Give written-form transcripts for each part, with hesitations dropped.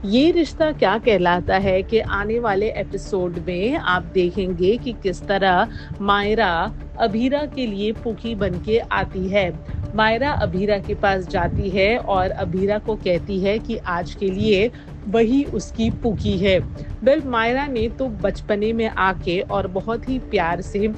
ये रिश्ता क्या कहलाता है कि आने वाले एपिसोड में आप देखेंगे कि किस तरह मायरा अभीरा के लिए पुकी बन के आती है। मायरा अभीरा के पास जाती है और अभीरा को कहती है कि आज के लिए वही उसकी पुकी है। मायरा ने तो बचपने में आके और बहुत ही प्यार से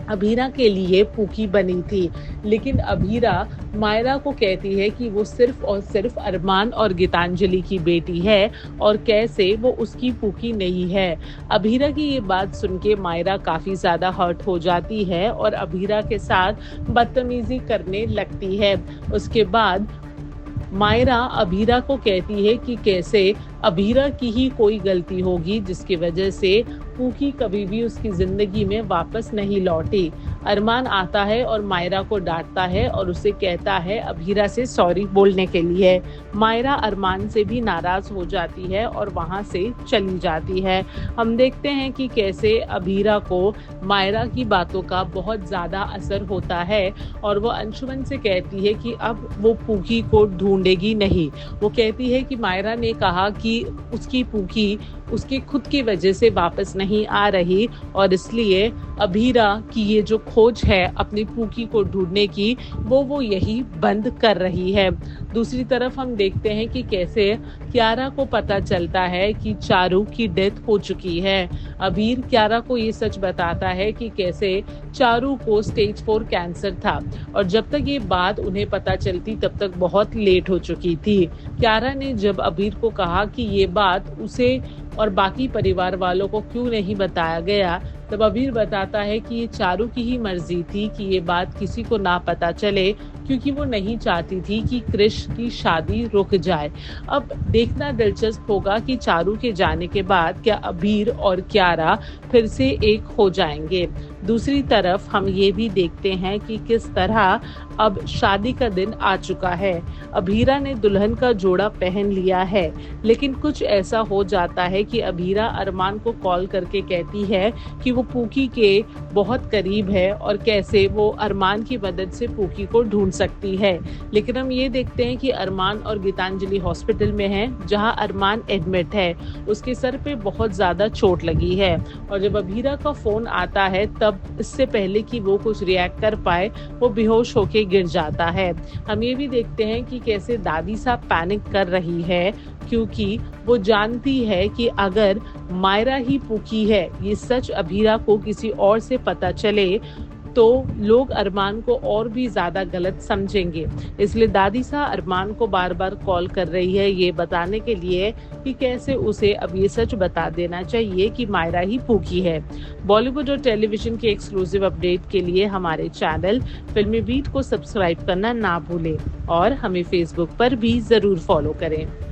अभीरा के लिए पूकी बनी थी, लेकिन अभीरा मायरा को कहती है कि वो सिर्फ और सिर्फ अरमान और गीतांजलि की बेटी है और कैसे वो उसकी पूकी नहीं है। अभीरा की ये बात सुन के मायरा काफी ज्यादा हर्ट हो जाती है और अभीरा के साथ बदतमीजी करने लगती है। उसके बाद मायरा अभीरा को कहती है कि कैसे अभीरा की ही कोई गलती होगी जिसकी वजह से पूकी कभी भी उसकी जिंदगी में वापस नहीं लौटी। अरमान आता है और मायरा को डांटता है और उसे कहता है अभीरा से सॉरी बोलने के लिए। मायरा अरमान से भी नाराज हो जाती है और वहां से चली जाती है। हम देखते हैं कि कैसे अभीरा को मायरा की बातों का बहुत ज्यादा असर होता है और वो अंशुमन से कहती है कि अब वो पूकी को ढूंढेगी नहीं। वो कहती है कि मायरा ने कहा कि उसकी पूकी उसके खुद की वजह से वापस नहीं आ रही और इसलिए अभीरा की ये जो खोज है अपनी पूकी को ढूंढने की वो यही बंद कर रही है। दूसरी तरफ हम देखते हैं कि कैसे क्यारा को पता चलता है कि चारू की डेथ हो चुकी है। अबीर क्यारा को ये सच बताता है कि कैसे चारू को स्टेज 4 कैंसर था और जब तक ये बात उन्हें पता चलती तब तक बहुत लेट हो चुकी थी। क्यारा ने जब अबीर को कहा कि ये बात उसे और बाकी परिवार वालों को क्यों नहीं बताया गया, तब अबीर बताता है कि ये चारू की ही मर्जी थी कि ये बात किसी को ना पता चले क्योंकि वो नहीं चाहती थी कि कृष की शादी रुक जाए। अब देखना दिलचस्प होगा कि चारू के जाने के बाद क्या अबीर और क्यारा फिर से एक हो जाएंगे। दूसरी तरफ हम ये भी देखते हैं कि किस तरह अब शादी का दिन आ चुका है। अभीरा ने दुल्हन का जोड़ा पहन लिया है, लेकिन कुछ ऐसा हो जाता है कि अभीरा अरमान को कॉल करके कहती है कि वो पूकी के बहुत करीब है और कैसे वो अरमान की मदद से पूकी को ढूंढ सकती है। लेकिन हम ये देखते हैं कि अरमान और गीतांजलि हॉस्पिटल में हैं, जहां अरमान एडमिट है। उसके सर पे बहुत ज्यादा चोट लगी है और जब अभीरा का फोन आता है तब इससे पहले कि वो कुछ रिएक्ट कर पाए वो बेहोश होके गिर जाता है। हम ये भी देखते हैं कि कैसे दादी साहब पैनिक कर रही है क्योंकि वो जानती है कि अगर मायरा ही पूकी है, ये सच अभीरा को किसी और से पता चले तो लोग अरमान को और भी ज्यादा गलत समझेंगे। इसलिए दादी साहब अरमान को बार बार कॉल कर रही है ये बताने के लिए कि कैसे उसे अब ये सच बता देना चाहिए कि मायरा ही पूकी है। बॉलीवुड और टेलीविजन के एक्सक्लूसिव अपडेट के लिए हमारे चैनल फिल्मी बीट को सब्सक्राइब करना ना भूलें और हमें फेसबुक पर भी जरूर फॉलो करें।